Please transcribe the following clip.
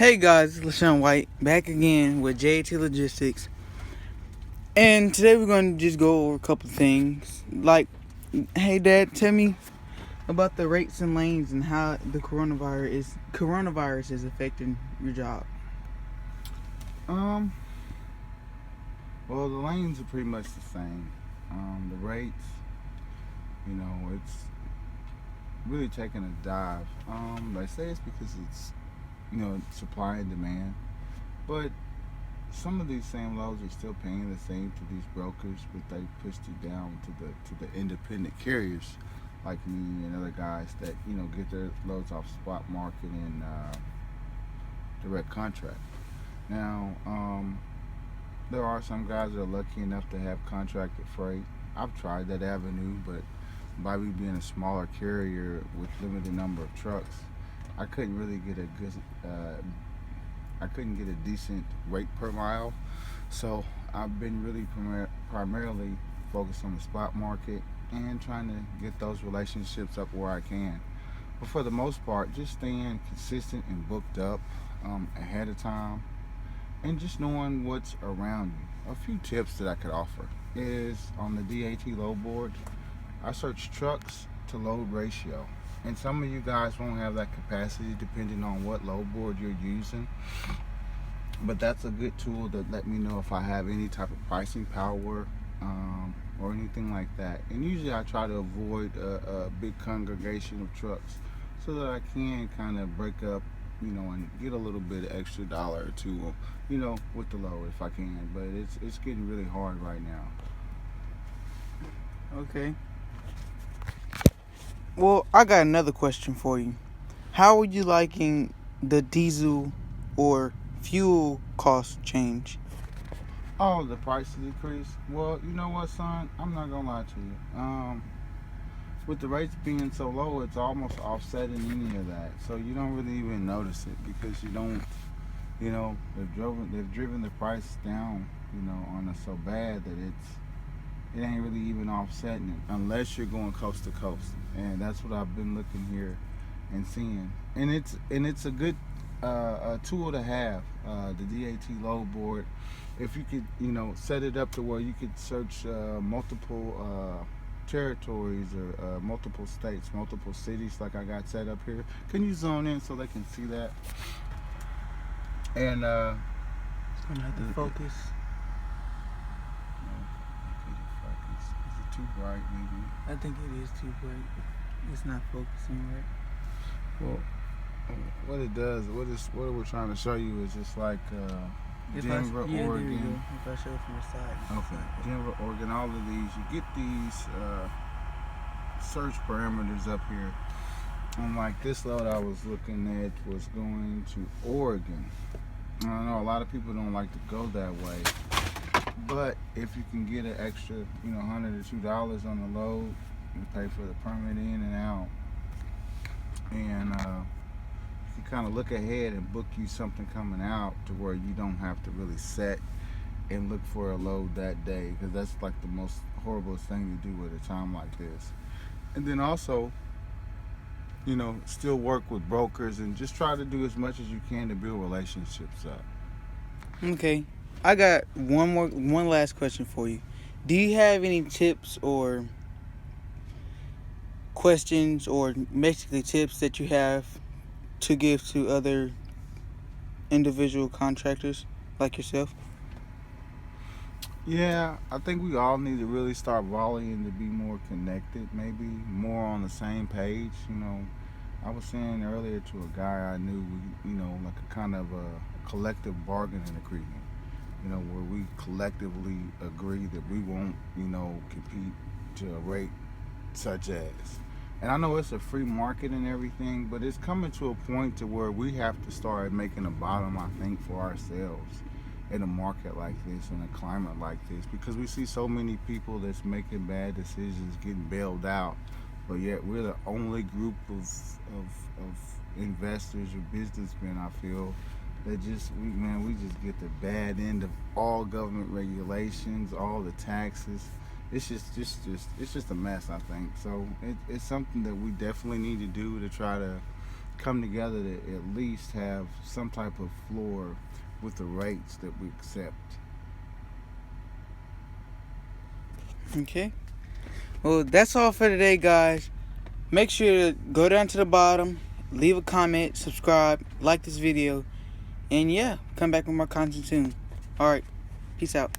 Hey guys, it's LaShawn White back again with J.A.T Logistics, and today we're going to just go over a couple things. Like, hey Dad, tell me about the rates and lanes and how the coronavirus is affecting your job. Um, well, the lanes are pretty much the same. The rates, it's really taking a dive. They say it's because it's, supply and demand. But some of these same loads are still paying the same to these brokers, but they pushed it down to the independent carriers like me and other guys that get their loads off spot market and direct contract. Now, there are some guys that are lucky enough to have contracted freight. I've tried that avenue, but by me being a smaller carrier with limited number of trucks, I couldn't really get a good, I couldn't get a decent rate per mile. So I've been really primarily focused on the spot market and trying to get those relationships up where I can. But for the most part, just staying consistent and booked up ahead of time and just knowing what's around you. A few tips that I could offer is on the J.A.T load board, I search trucks to load ratio. And some of you guys won't have that capacity depending on what load board you're using. But that's a good tool to let me know if I have any type of pricing power or anything like that. And usually I try to avoid a big congregation of trucks so that I can kind of break up, and get a little bit of extra dollar or two, with the load if I can. But it's getting really hard right now. Okay. Well, I got another question for you. How are you liking the diesel or fuel cost change? Oh, the price decrease. Well, you know what, son? I'm not gonna lie to you. With the rates being so low, it's almost offsetting any of that. So you don't really even notice it because you don't. They've driven the price down. On us so bad that it ain't really even offsetting it unless you're going coast to coast. And that's what I've been looking here and seeing. And it's a good a tool to have, the J.A.T load board. If you could, set it up to where you could search multiple territories or multiple states, multiple cities like I got set up here. Can you zone in so they can see that? And It's gonna have to focus. Is it too bright, maybe? I think it is too bright. It's not focusing right. Well, what it does, what we're trying to show you is just like Denver, Oregon. If I show it from the side. Okay, Denver, Oregon, all of these. You get these search parameters up here. And like this load I was looking at was going to Oregon. I know a lot of people don't like to go that way, but if you can get an extra, $100 or $2 on the load, you pay for the permit in and out, and you kind of look ahead and book you something coming out to where you don't have to really set and look for a load that day, because that's like the most horrible thing to do at a time like this. And then also, still work with brokers and just try to do as much as you can to build relationships up. Okay. I got one last question for you. Do you have any tips or questions or basically tips that you have to give to other individual contractors like yourself? Yeah, I think we all need to really start volleying to be more connected, maybe more on the same page. I was saying earlier to a guy I knew, like a kind of a collective bargaining agreement, where we collectively agree that we won't, compete to a rate such as. And I know it's a free market and everything, but it's coming to a point to where we have to start making a bottom, I think, for ourselves in a market like this, in a climate like this, because we see so many people that's making bad decisions, getting bailed out, but yet we're the only group of investors or businessmen, I feel, that we just get the bad end of all government regulations, all the taxes. It's just a mess, I think. So it's something that we definitely need to do to try to come together to at least have some type of floor with the rates that we accept. Okay. Well, that's all for today, guys. Make sure to go down to the bottom, leave a comment, subscribe, like this video, and yeah, come back with more content soon. Alright, peace out.